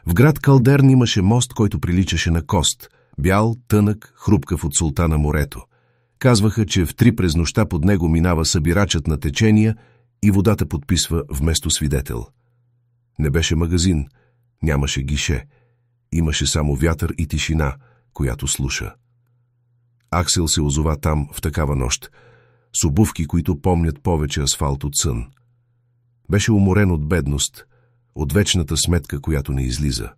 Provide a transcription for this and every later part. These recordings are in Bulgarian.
В град Калдерн имаше мост, който приличаше на кост, бял, тънък, хрупкав от солта на морето. Казваха, че в 3 през нощта под него минава събирачът на течения и водата подписва вместо свидетел. Не беше магазин, нямаше гише, имаше само вятър и тишина, която слуша. Аксел се озова там в такава нощ, с обувки, които помнят повече асфалт от сън. Беше уморен от бедност, от вечната сметка, която не излиза.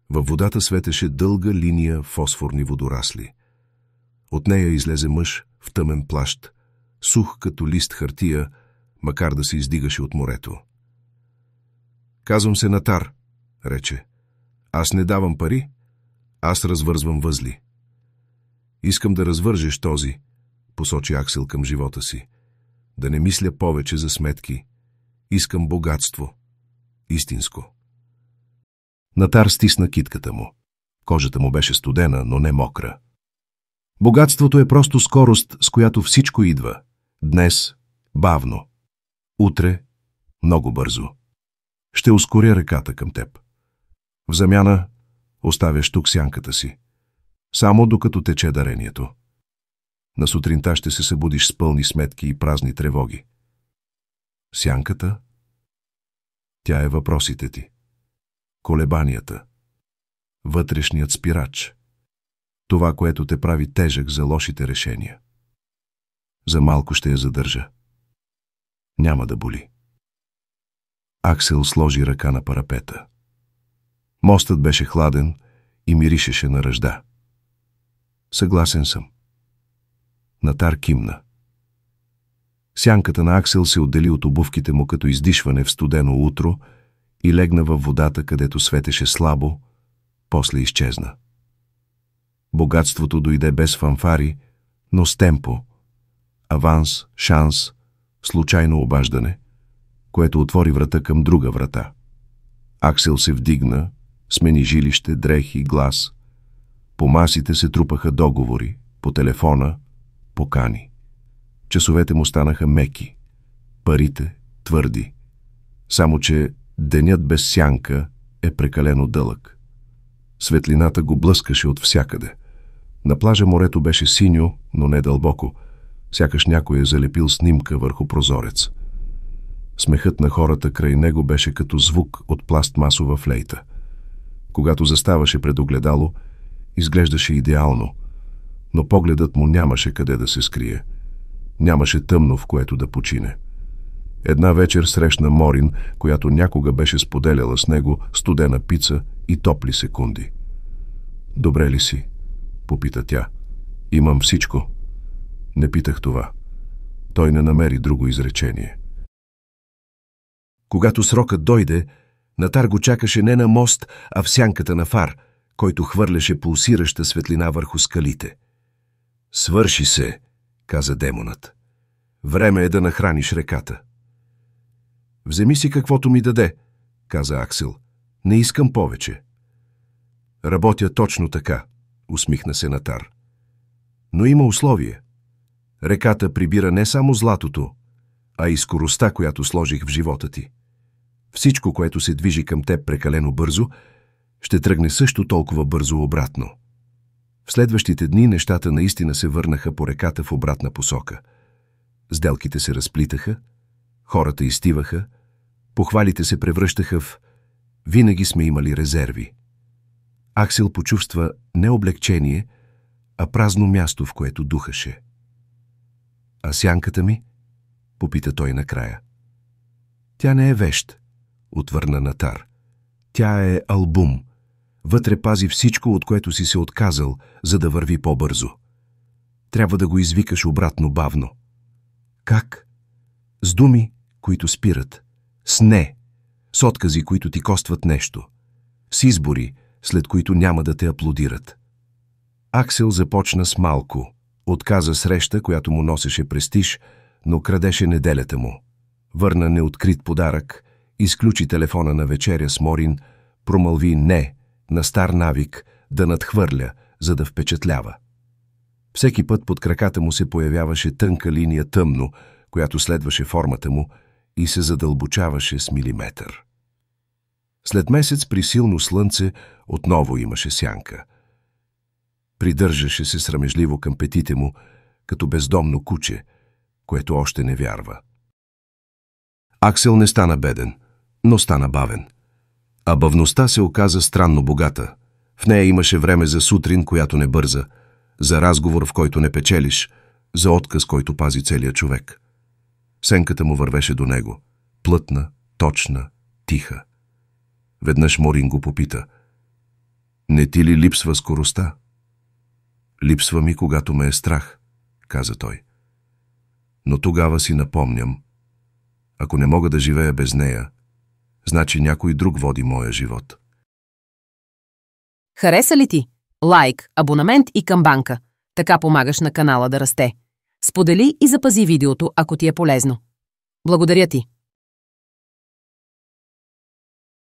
Във водата светеше дълга линия фосфорни водорасли. От нея излезе мъж в тъмен плащ, сух като лист хартия, макар да се издигаше от морето. Казвам се Натар, рече. Аз не давам пари, аз развързвам възли. Искам да развържеш този, посочи Аксел към живота си. Да не мисля повече за сметки. Искам богатство. Истинско. Натар стисна китката му. Кожата му беше студена, но не мокра. Богатството е просто скорост, с която всичко идва. Днес – бавно. Утре – много бързо. Ще ускоря ръката към теб. В замяна оставяш тук сянката си. Само докато тече дарението. На сутринта ще се събудиш с пълни сметки и празни тревоги. Сянката? Тя е въпросите ти. Колебанията. Вътрешният спирач. Това, което те прави тежък за лошите решения. За малко ще я задържа. Няма да боли. Аксел сложи ръка на парапета. Мостът беше хладен и миришеше на ръжда. Съгласен съм. Натар кимна. Сянката на Аксел се отдели от обувките му като издишване в студено утро и легна във водата, където светеше слабо, после изчезна. Богатството дойде без фанфари, но с темпо. Аванс, шанс, случайно обаждане, което отвори врата към друга врата. Аксел се вдигна, смени жилище, дрехи, глас. По масите се трупаха договори, по телефона – покани. Часовете му станаха меки, парите – твърди. Само че денят без сянка е прекалено дълъг. Светлината го блъскаше от всякъде. На плажа морето беше синьо, но не дълбоко, сякаш някой е залепил снимка върху прозорец. Смехът на хората край него беше като звук от пластмасова флейта. Когато заставаше пред огледало, изглеждаше идеално, но погледът му нямаше къде да се скрие. Нямаше тъмно, в което да почине. Една вечер срещна Морин, която някога беше споделяла с него студена пица и топли секунди. «Добре ли си?» попита тя. «Имам всичко». Не питах това. Той не намери друго изречение. Когато срокът дойде, Натар го чакаше не на мост, а в сянката на фар, който хвърляше пулсираща светлина върху скалите. «Свърши се», каза демонът. «Време е да нахраниш реката». «Вземи си каквото ми даде», каза Аксел. «Не искам повече». «Работя точно така», усмихна се Натар. «Но има условие. Реката прибира не само златото, а и скоростта, която сложих в живота ти. Всичко, което се движи към теб прекалено бързо, ще тръгне също толкова бързо обратно». В следващите дни нещата наистина се върнаха по реката в обратна посока. Сделките се разплитаха, хората изтиваха, похвалите се превръщаха в «винаги сме имали резерви». Аксел почувства не облегчение, а празно място, в което духаше. «А сянката ми?» попита той накрая. «Тя не е вещ», отвърна Натар. «Тя е албум. Вътре пази всичко, от което си се отказал, за да върви по-бързо. Трябва да го извикаш обратно бавно». «Как?» «С думи, които спират. С не. С откази, които ти костват нещо. С избори, след които няма да те аплодират». Аксел започна с малко. Отказа среща, която му носеше престиж, но крадеше неделята му. Върна неоткрит подарък, изключи телефона на вечеря с Морин, промълви «не» на стар навик да надхвърля, за да впечатлява. Всеки път под краката му се появяваше тънка линия тъмно, която следваше формата му и се задълбочаваше с милиметър. След месец при силно слънце отново имаше сянка. Придържаше се срамежливо към петите му, като бездомно куче, което още не вярва. Аксел не стана беден, но стана бавен. А бавността се оказа странно богата. В нея имаше време за сутрин, която не бърза, за разговор, в който не печелиш, за отказ, който пази целия човек. Сенката му вървеше до него. Плътна, точна, тиха. Веднъж Морин го попита: „Не ти ли липсва скоростта?“ „Липсва ми, когато ме е страх“, каза той. „Но тогава си напомням, ако не мога да живея без нея, значи някой друг води моя живот.“ Хареса ли ти? Лайк, абонамент и камбанка. Така помагаш на канала да расте. Сподели и запази видеото, ако ти е полезно. Благодаря ти!